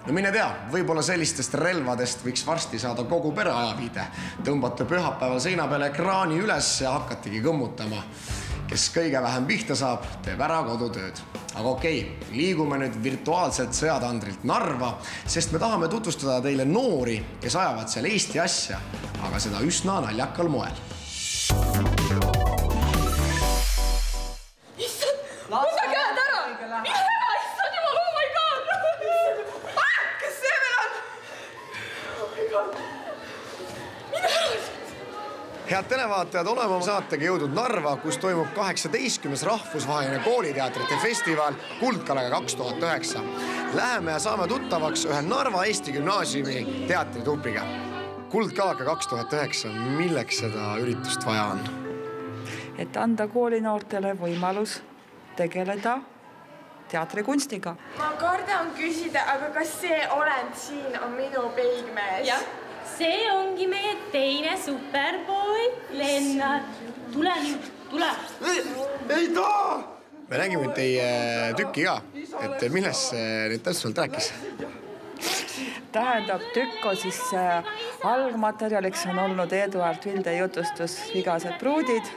No mine tea, võib-olla sellistest relvadest võiks varsti saada kogu pere ajaviide. Tõmbate pühapäeval seina peale ekraani üles ja hakkatigi kõmmutama. Kes kõige vähem pihta saab, teeb ära kodutööd. Aga okei, liigume nüüd virtuaalselt sõjatandrilt Narva, sest me tahame tutvustada teile noori, kes ajavad seal Eesti asja, aga seda üsna naljakal moel. Issand, võta käed ära! Mine ära, issand jumal, oh my god! Kes see veel on? Oh my god! Mine ära! Head televaatajad, oleme oma saatega jõudnud Narva, kus toimub 18. rahvusvaheline kooliteatrite festival Kuldkalaka 2009. Läheme ja saame tuttavaks ühe Narva Eesti Gümnaasiumi teatritrupiga. Kuldkalaka 2009, milleks seda üritust vaja on? Et anda koolinoortele võimalus tegeleda teatrikunstiga. Ma kardan küsida, aga kas see olend siin on minu peigmees? Jah, see ongi meie teine superboy, Lennart. Tule nüüd, tule! Ei taha! Me nägime teie tükki ka, et millest nüüd täpselt rääkis? Tähendab, tükk on siis algmaterjaliks on olnud Eduard Vilde jutustus Vigased pruudid,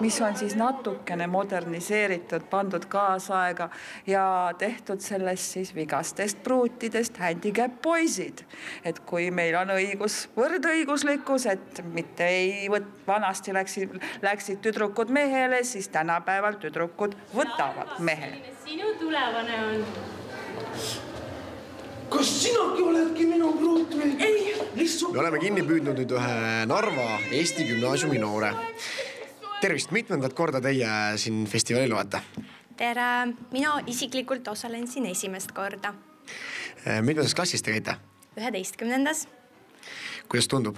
mis on siis natukene moderniseeritud, pandud kaasaega ja tehtud sellest siis vigastest pruutidest handicap poisid. Et kui meil on õigus, võrdõiguslikkus, et mitte ei vanasti läksid tüdrukud mehele, siis tänapäeval tüdrukud võtavad mehe. Sinu tulevane on. Kas sinagi oledki minu pruut või? Ei, lihtsalt. Me oleme kinni püüdnud nüüd ühe Narva Eesti Gümnaasiumi noore. Tervist, mitmendat korda teie siin festivalil olete? Tere, mina isiklikult osalen siin esimest korda. Mitmendas klassis te käite? 11. Kuidas tundub?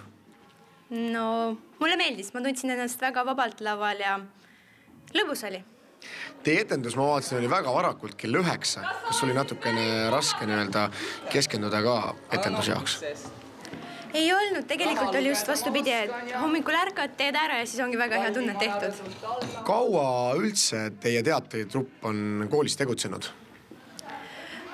No, mulle meeldis, ma tundsin ennast väga vabalt laval ja lõbus oli. Teie etendus, ma vaatasin, oli väga varakult kell 9. Kas oli natukene raske keskenduda ka etenduse jaoks? Ei olnud, tegelikult oli just vastupidi, et hommikul ärkad, teed ära ja siis ongi väga hea tunne tehtud. Kaua üldse teie teatritrupp on koolis tegutsenud?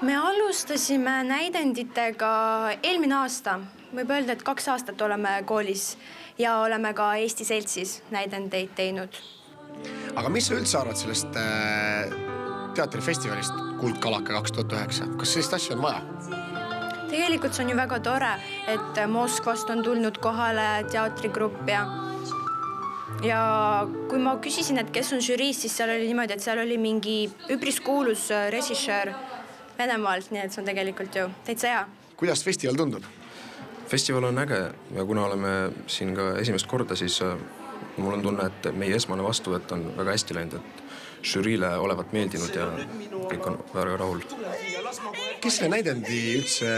Me alustasime näidenditega eelmine aasta. Võib öelda, et 2 aastat oleme koolis ja oleme ka Eesti Seltsis näidendeid teinud. Aga mis sa üldse arvad sellest teatrifestivalist Kuldkalaka 2009? Kas sellist asja on vaja? Tegelikult see on ju väga tore, et Moskvast on tulnud kohale teatrigrupp ja kui ma küsisin, et kes on žüriis, siis seal oli niimoodi, et seal oli mingi üpris kuulus režissöör Venemaalt, nii et see on tegelikult ju täitsa hea. Kuidas festival tundub? Festival on äge ja kuna oleme siin ka esimest korda, siis mul on tunne, et meie esmane vastuvõtt on väga hästi läinud, et žüriile olevat meeldinud ja kõik on väga rahul. Kes selle näidendi üldse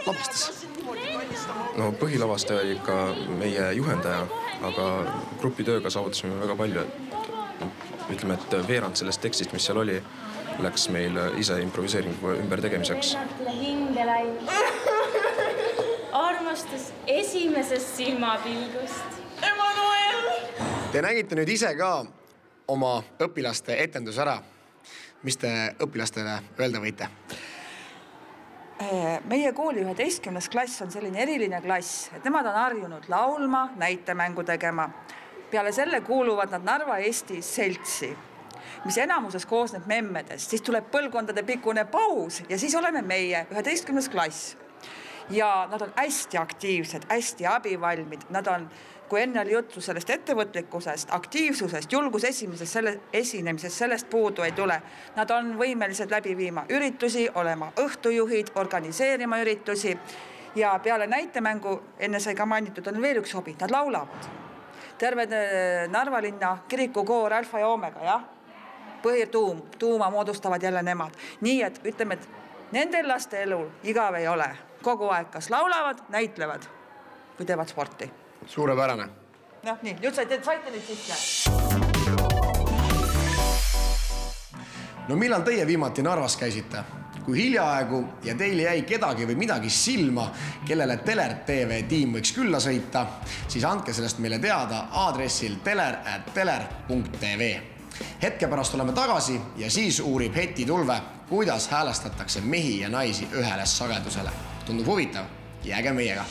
lavastas? No põhilavastaja oli ikka meie juhendaja, aga grupitööga saavutasime väga palju. Ütleme, et veerand sellest tekstist, mis seal oli, läks meil ise improviseeringu ümber tegemiseks. Armastus esimesest silmapilgust. Te nägite nüüd ise ka oma õpilaste etendus ära. Mis te õpilastele öelda võite? Meie kooli 11. klass on selline eriline klass, et nemad on harjunud laulma, näitemängu tegema. Peale selle kuuluvad nad Narva Eesti Seltsi, mis enamuses koosneb memmedest. Siis tuleb põlvkondade pikkune paus ja siis oleme meie 11. klass. Ja nad on hästi aktiivsed, hästi abivalmid. Nad on, kui enne oli juttu sellest ettevõtlikkusest, aktiivsusest, julgus esinemisest, sellest puudu ei tule. Nad on võimelised läbi viima üritusi, olema õhtujuhid, organiseerima üritusi ja peale näitemängu, enne sai ka mainitud, on veel üks hobi, nad laulavad. Terve Narva linna kirikukoor Alfa ja Omega, jah? Põhituuma moodustavad jälle nemad. Nii, et ütleme, et nendel laste elul igav ei ole. Kogu aeg kas laulavad, näitlevad või teevad sporti. Suurepärane. No nii, nüüd saite nüüd sisse. No millal teie viimati Narvas käisite? Kui hiljaaegu ja teil jäi kedagi või midagi silma, kellele Teler TV tiim võiks külla sõita, siis andke sellest meile teada aadressil teler@teler.tv. Hetke pärast oleme tagasi ja siis uurib Heti Tulve, kuidas häälestatakse mehi ja naisi ühele sagedusele. Tundub huvitav? Jääge meiega!